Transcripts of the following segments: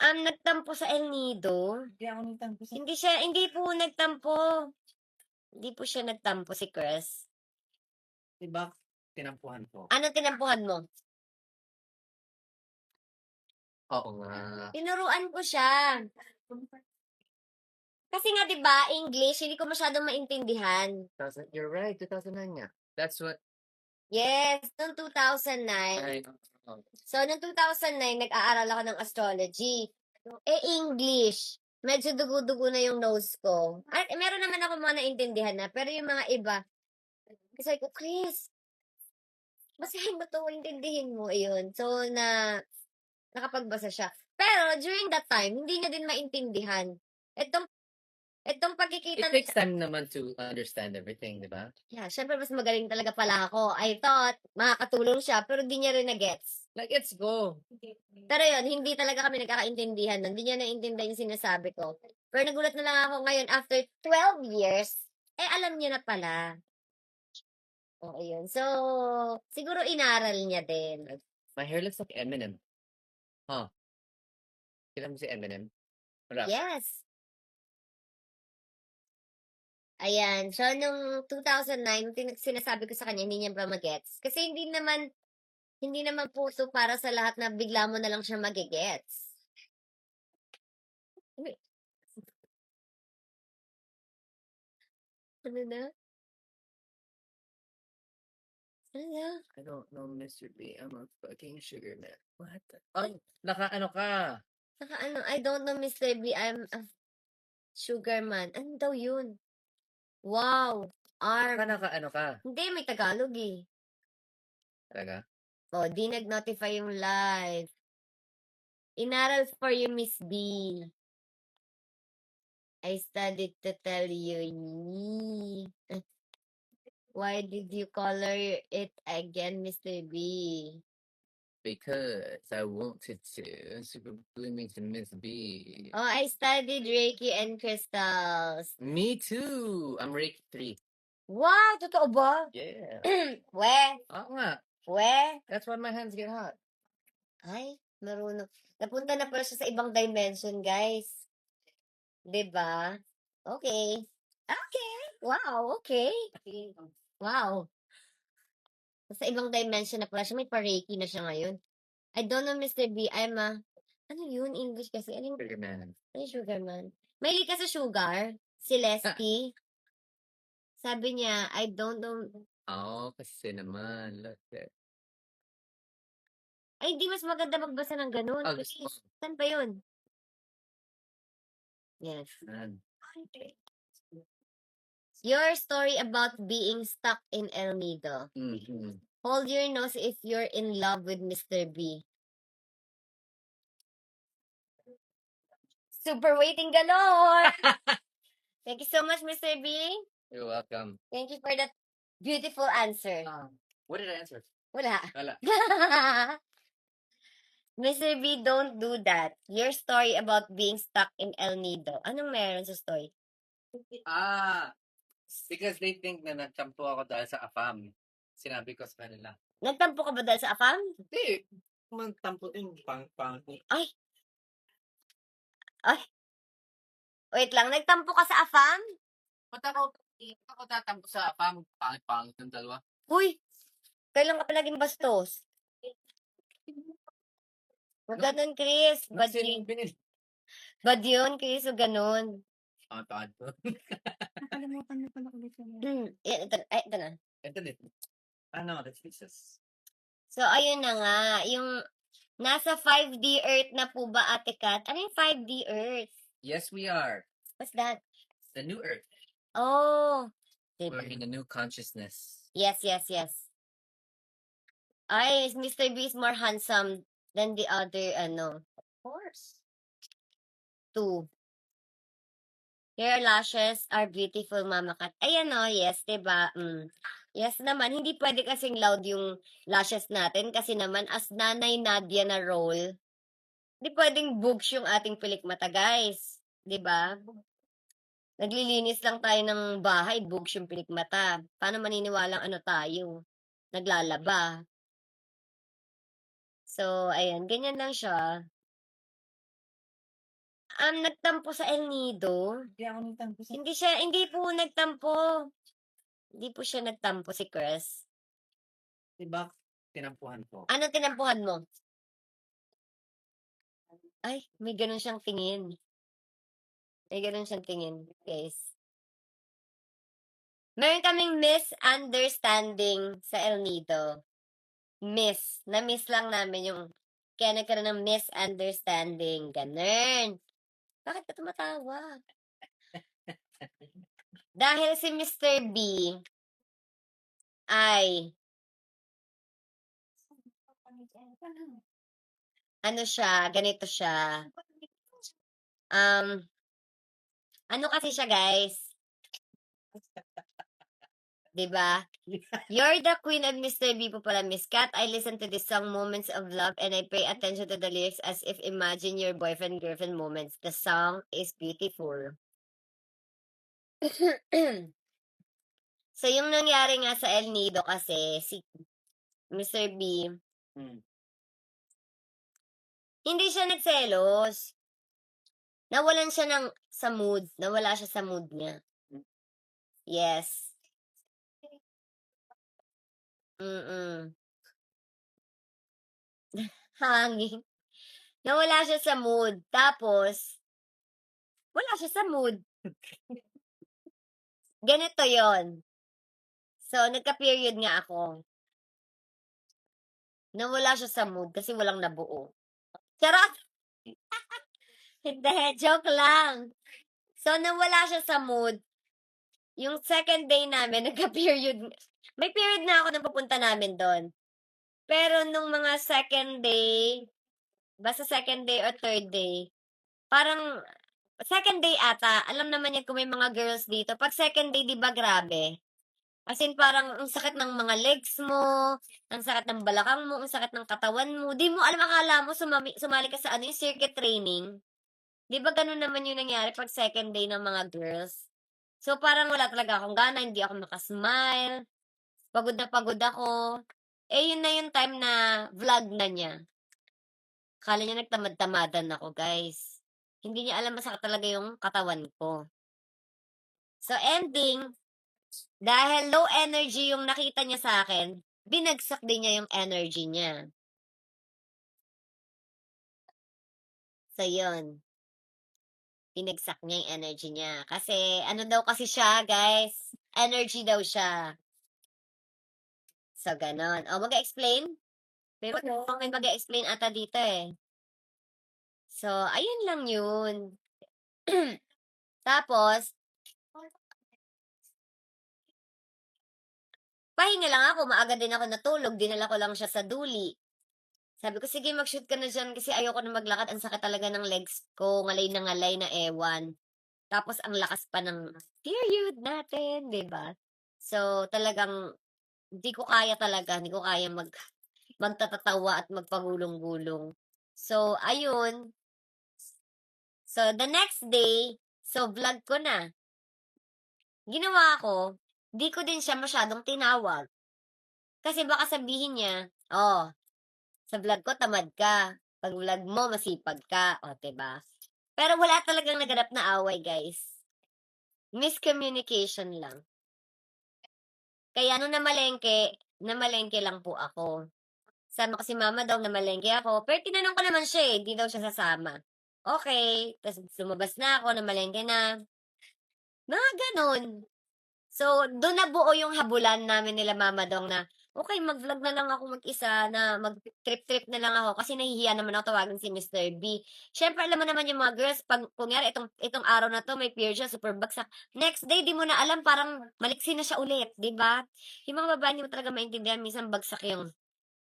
Nagtampo sa El Nido? Hindi ako nagtampo sa... Hindi po nagtampo. Hindi po siya nagtampo si Chris. Diba, tinampuhan ko. Anong tinampuhan mo? Oo nga. Tinuruan ko siya. Kasi nga 'di ba, English, hindi ko masyadong maintindihan. You're right, 2009 nga. That's what... Yes, noong 2009. I... So, noong 2009, nag-aaral ako ng astrology. English. Medyo dugo-dugo na yung nose ko. Ay, meron naman ako mga naintindihan na, pero yung mga iba, kasi ko, Chris, basahin mo to, intindihin mo, ayun. So, nakapagbasa siya. Pero, during that time, hindi niya din maintindihan. Itong It pagkikita takes time naman to understand everything, di ba? Yeah, syempre mas magaling talaga pala ako. I thought makakatulong siya, pero di niya rin na-gets. Like, let's go. Pero yun, hindi talaga kami nagkakaintindihan nun. Hindi niya naintindihan yung sinasabi ko. Pero nagulat na lang ako ngayon, after 12 years, alam niya na pala. Oo, yun. So, siguro inaral niya din. My hair looks like Eminem. Huh. Kailan mo si Eminem? Rap. Yes. Ayan. So, nung 2009, sinasabi ko sa kanya, hindi niya pa magets. Kasi hindi naman puso para sa lahat na bigla mo na lang siya magigets. Ano na? Ano na? I don't know, Mr. B. I'm a fucking sugar man. What? Ay, naka-ano ka? I don't know, Mr. B. I'm a sugar man. Ano daw yun? Wow. Naka-ano ka? Hindi, may Tagalog eh. Talaga? Oh, di nag-notify yung live. Inaral for you, Miss B. I studied to tell you. Why did you color it again, Mr. B? Because I wanted to. Super blooming to Miss B. Oh, I studied Reiki and crystals. Me too. I'm Reiki 3. Wow, totoo ba? Yeah. We, Oo nga. we. That's why my hands get hot. Ay, marunong. Napunta na pala siya sa ibang dimension, guys. 'Di ba? Okay. Okay. Wow, okay. Wow. Sa ibang dimension na pala siya. May pa-Reiki na siya ngayon. I don't know, Mr. B. Ano yun? English kasi. Sugar man. Ano sugar man? Mahilig ka sa sugar? Si Leslie? Sabi niya, I don't know. Oo, kasi naman. Look there. Ay, hindi mas maganda magbasa ng ganun. Oh, Please. gusto ko. Saan pa yun? Yes. Yan. Your story about being stuck in El Nido. Mhm. Hold your nose if you're in love with Mr. B. Super waiting galore! Thank you so much, Mr. B. You're welcome. Thank you for that beautiful answer. What did I answer? Wala. Wala. Mr. B, don't do that. Your story about being stuck in El Nido. Anong meron sa story? Because they think na nagtampo ako dahil sa AFAM. Sinabi ko sa kanila. Nagtampo ka ba dahil sa AFAM? Hindi. Magtampo din. Pang. Ay! Wait lang, nagtampo ka sa AFAM? Ba't ako tatampo sa AFAM? Pangit ng dalawa. Uy! Kailan ka pa naging bastos? Huwag ganun, Chris. Bad yun. Bad yun, Chris. Huwag ganun. Pangit ko. Nakalimutan mo pala ulit yung... Ito na. Ito din. That's Jesus. So, ayun na nga. Yung nasa 5D Earth na po ba, Ate Kat? Ano yung 5D Earth? Yes, we are. What's that? The new earth. Oh. We're in a new consciousness. Yes. Ay, Mr. B is more handsome than the other, Of course. two. Your lashes are beautiful, Mama Kat. Ayan o, yes, diba? Yes naman, hindi pwede kasing loud yung lashes natin kasi naman as Nanay Nadia na role, hindi pwedeng bugs yung ating pilikmata, guys. Diba? Naglilinis lang tayo ng bahay, bugs yung pilikmata. Paano maniniwalang tayo? Naglalaba. So, ayan, ganyan lang siya. Nagtampo sa El Nido? Hindi ako nagtampo sa Hindi po nagtampo. Hindi po siya nagtampo si Chris. Diba, tinampuhan ko. Ano tinampuhan mo? Ay, may ganun siyang tingin. May ganun siyang tingin, guys. Meron kaming misunderstanding sa El Nido. Na-miss lang namin yung kaya nagkaroon ng misunderstanding. Ganun. Bakit ka tumatawa? Dahil si Mr. B ay ano siya, ganito siya. Ano kasi siya, guys? 'Di ba? You're the queen of Mr. B po pala, Miss Kat. I listen to this song, Moments of Love, and I pay attention to the lyrics as if imagine your boyfriend-girlfriend moments. The song is beautiful. So, yung nangyari nga sa El Nido kasi, si Mr. B, Hmm. hindi siya nagselos. Nawalan siya sa mood. Nawala siya sa mood niya. Yes. Mm. Hangin. Nawala siya sa mood. Tapos, wala siya sa mood. Ganito yon. So, nagka-period nga ako. Nawala siya sa mood kasi walang nabuo. Charot! Hindi, joke lang. So, nawala siya sa mood. Yung second day namin, nagka-period. May period na ako nang pupunta namin doon. Pero nung mga second day, basta second day or third day, parang second day ata, alam naman yan kung may mga girls dito. Pag second day, di ba grabe? As in, parang ang sakit ng mga legs mo, ang sakit ng balakang mo, ang sakit ng katawan mo. Di mo alam, akala mo sumali ka sa ano, yung circuit training. Di ba ganun naman yung nangyari pag second day ng mga girls? So, parang wala talaga akong gana, hindi ako makasmile, pagod na pagod ako. Eh, yun na yung time na vlog na niya. Akala niya nagtamad-tamadan ako, guys. Hindi niya alam masakit talaga yung katawan ko. So, ending, dahil low energy yung nakita niya sa akin, binagsak din niya yung energy niya. So, yun. Binagsak niya yung energy niya. Kasi, ano daw kasi siya, guys? Energy daw siya. So, ganon. O, mag-explain? Pero, may mag-explain ata dito eh. So, ayun lang yun. Tapos, pahinga lang ako, maaga din ako natulog, dinala ko lang siya sa duli. Sabi ko, sige, mag-shoot ka na dyan kasi ayoko na maglakad. Ang sakit talaga ng legs ko, ngalay na ewan. Tapos, ang lakas pa ng period natin, di ba? So, talagang, hindi ko kaya talaga, hindi ko kaya magtatatawa at magpagulong-gulong. So, ayun. So, the next day, so, vlog ko na. Ginawa ko, di ko din siya masyadong tinawag. Kasi baka sabihin niya, oh, sa vlog ko tamad ka. Pag vlog mo, masipag ka. O, diba? Pero wala talagang naganap na away, guys. Miscommunication lang. Kaya nung namalengke lang po ako. Sama ko si mama daw, namalengke ako. Pero tinanong ko naman siya eh, di daw siya sasama. Okay, tapos lumabas na ako, namalengke na. Mga ganun. So, doon nabuo yung habulan namin nila Mama Dong na, okay, mag-vlog na lang ako mag-isa, na mag-trip-trip na lang ako kasi nahihiya naman ako tawagin si Mr. B. Siyempre, alam mo naman yung mga girls, pag kunyari itong araw na to, may period siya, super bagsak. Next day, di mo na alam, parang maliksi na siya ulit, di ba? Yung mga babae, hindi mo talaga maintindihan, minsan bagsak yung,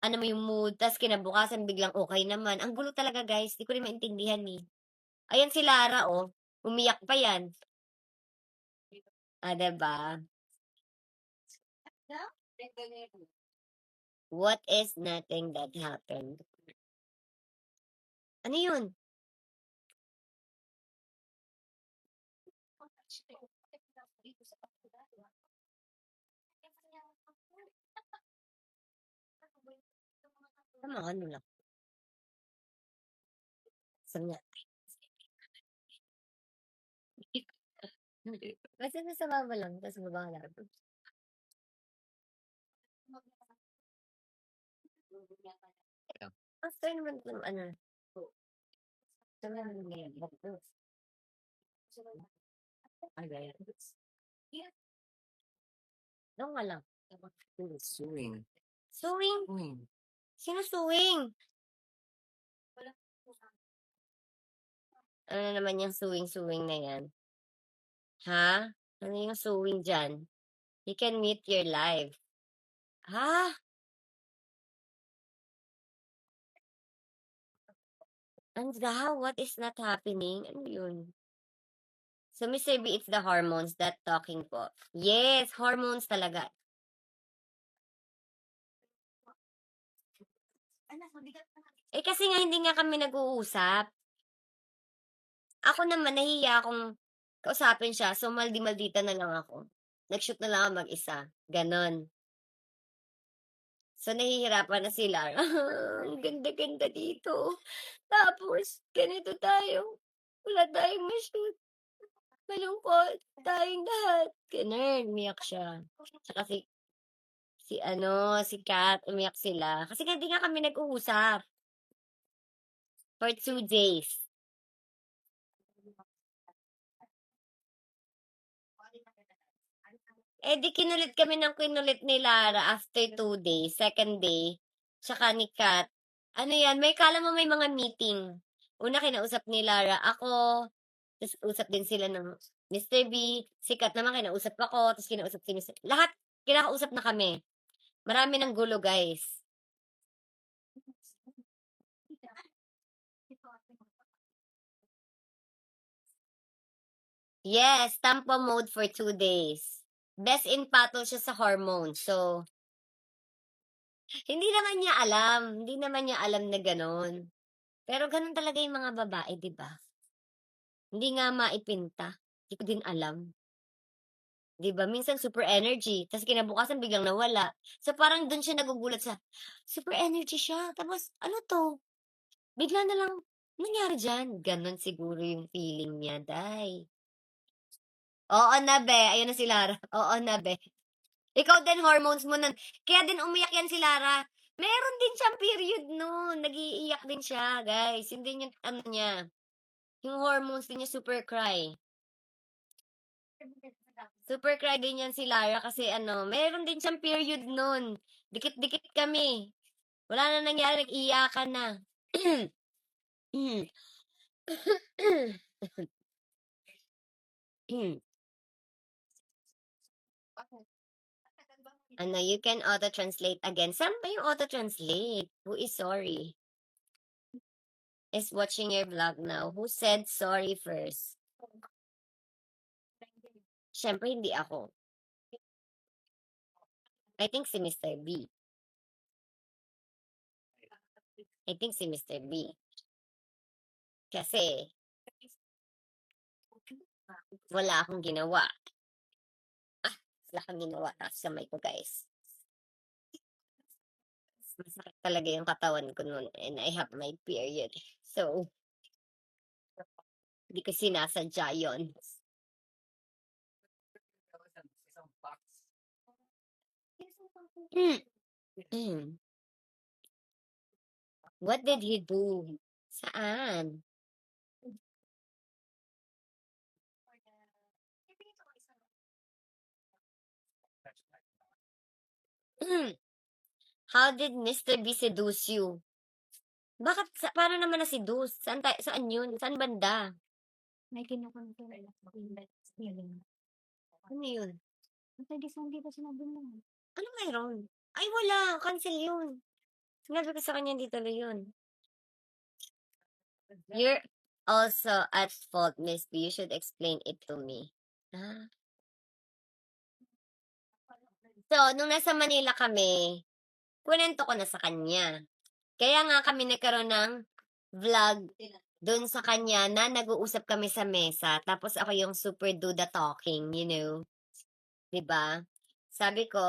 ano mo yung mood, tas kinabukasan, biglang okay naman. Ang gulo talaga, guys, di ko rin maintindihan eh. Ayan si Lara, oh, umiyak pa yan. Ah, diba? What is nothing that happened? Ano yun? Tama, ano lang. Saan nga? Hindi. Basta nasa baba lang, tas baba lang. Yeah. After naman ng ano, after naman ng bakit? Ay, gaya. Doon nga lang. Suing. Suwing? Suing. Sino suwing? Ano naman yung suwing-suwing na yan? Ha? Ano yung suwing dyan? You can mute your live. Ha? Ano daw? What is not happening? Ano yun? So, Mr. B, it's the hormones that talking po. Yes, hormones talaga. Eh, kasi nga hindi nga kami nag-uusap. Ako naman, nahihiya akong kausapin siya. So, maldi-maldita na lang ako. Nag-shoot na lang ako mag-isa. Ganon. So, nahihirapan na sila. Ang ganda-ganda dito. Tapos, ganito tayo. Wala tayong ma-shoot. Malungkot. Tayong lahat. Ganun, umiyak siya. Tsaka si Kat, umiyak sila. Kasi hindi nga kami nag-uusap. For 2 days. Eh, di kinulit kami ng kinulit ni Lara after 2 days. Second day, tsaka ni Kat. Ano yan, kala mo may mga meeting. Una, kinausap ni Lara ako. Tapos, usap din sila ng Mr. B. Si Kat naman, kinausap ako. Tapos, kinausap si Mr. Lahat, kinakausap na kami. Marami ng gulo, guys. Yes, tampo mode for 2 days. Best in battle siya sa hormones. So, hindi naman niya alam. Hindi naman niya alam na gano'n. Pero gano'n talaga yung mga babae, 'di ba? Hindi nga maipinta. Di ko din alam. 'Di ba? Minsan super energy, tas kinabukasan biglang nawala. So, parang dun siya nagugulat sa, super energy siya, tapos ano 'to? Bigla na lang, nangyari diyan? Gano'n siguro yung feeling niya, day. Oo na be, ayan na si Lara. Oo na be. Ikaw din hormones mo nun kaya din umiyak yan si Lara. Meron din siyang period nun, nag-iiyak din siya, guys. Yun din yung ano niya, yung hormones din niya super cry. Super cry din yan si Lara kasi ano, meron din siyang period nun. Dikit-dikit kami. Wala na nangyari, nag-iyakan na. Ano, you can auto-translate again. Saan ba yung auto-translate? Who is sorry? Is watching your vlog now. Who said sorry first? Siyempre, hindi ako. I think si Mr. B. I think si Mr. B. Kasi, wala akong ginawa. Wala akong ginawa. Tapos kamay ko, guys. Masakit talaga yung katawan ko noon. And I have my period. So, hindi ko sinasadya yun. What did he do? Saan? How did Mr. B seduce you? Bakit, paano naman na-seduce? Saan yun? Saan banda? May kinukontrol na feeling. Ano yun? Hindi pa sinabi mo. Ano mayroon? Ay, wala. Cancel yun. Sinabi ko sa kanya, hindi tuloy yun. You're also at fault, Miss B. You should explain it to me. Ah. So, nung nasa Manila kami, kunento ko na sa kanya. Kaya nga kami nagkaroon ng vlog doon sa kanya na nag-uusap kami sa mesa. Tapos ako yung super duda talking, you know. 'Di ba? Sabi ko,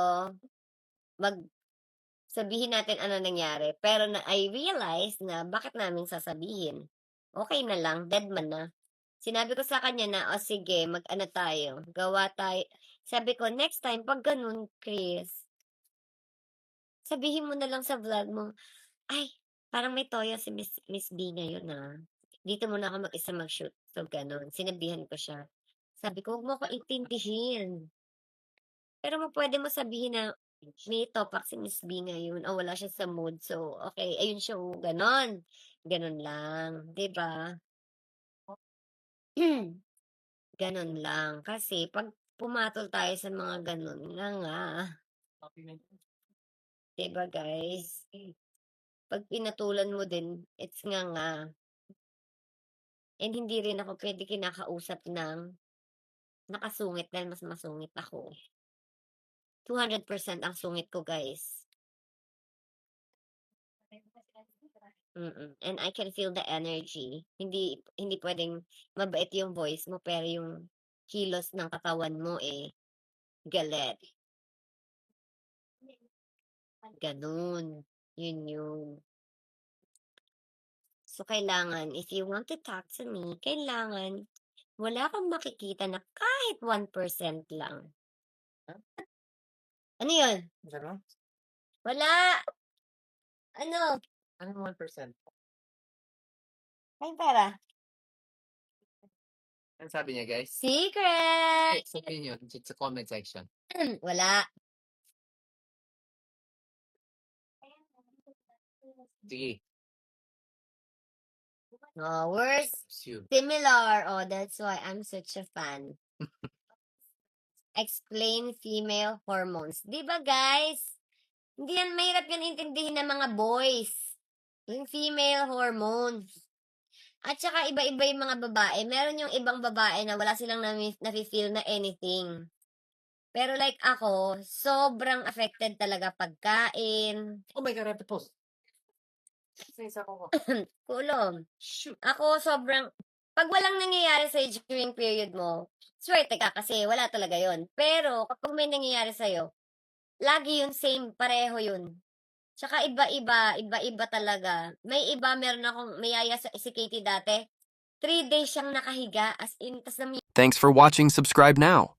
sabihin natin ano nangyari. Pero I realized na bakit namin sasabihin? Okay na lang, dead man na. Sinabi ko sa kanya na, "O sige, mag-ano tayo, gawa tayo." Sabi ko, "Next time 'pag gano'n, Chris, sabihin mo na lang sa vlog mo, 'Ay, parang may toyo si Miss B ngayon, Dito muna ako mag-isa mag-shoot." So, gano'n. Sinabihan ko siya. Sabi ko, "Wag mo ako intindihin. Pero puwede mo sabihin na, may topak si Miss B ngayon o wala siya sa mood. So, okey, ayun siya, gano'n. Gano'n lang, 'di ba? Gano'n lang. Kasi 'pag pumatol tayo sa mga gano'n, nga, 'di ba guys? 'Pag pinatulan mo din, it's nga. And hindi rin ako puwede kinakausap ng nakasungit dahil mas masungit ako. 200% ang sungit ko, guys. And I can feel the energy. Hindi puwedeng mabait yung voice mo pero yung kilos ng katawan mo, galit. Gano'n. Yun yun. So, kailangan if you want to talk to me, kailangan wala kang makikita na kahit 1% lang. Ano yun? Gano'n? Wala! Ano? Anong 1%? Ay, pera. Anong sabi niya, guys? Secret! Sabihin niyo sa comment section. Wala. Sige. Oh, worse. You. Similar. Oh, that's why I'm such a fan. Explain female hormones. Di ba, guys? Hindi yan, mahirap yan intindihin ng mga boys. Yung female hormones. At saka iba-iba yung mga babae. Meron yung ibang babae na wala silang nafe-feel na anything. Pero like ako, sobrang affected talaga pagkain. Oh my God, I have to post. Sa isa ko. Kulong. Shoot. Ako sobrang, pag walang nangyayari sa'yo during period mo, swerte ka kasi wala talaga yon. Pero kapag may nangyayari sa'yo, lagi yun same, pareho yun. Tsaka iba-iba talaga. May iba, meron akong mayaya si Katie dati, 3 days siyang nakahiga, as in, tas Thanks for watching. Subscribe now.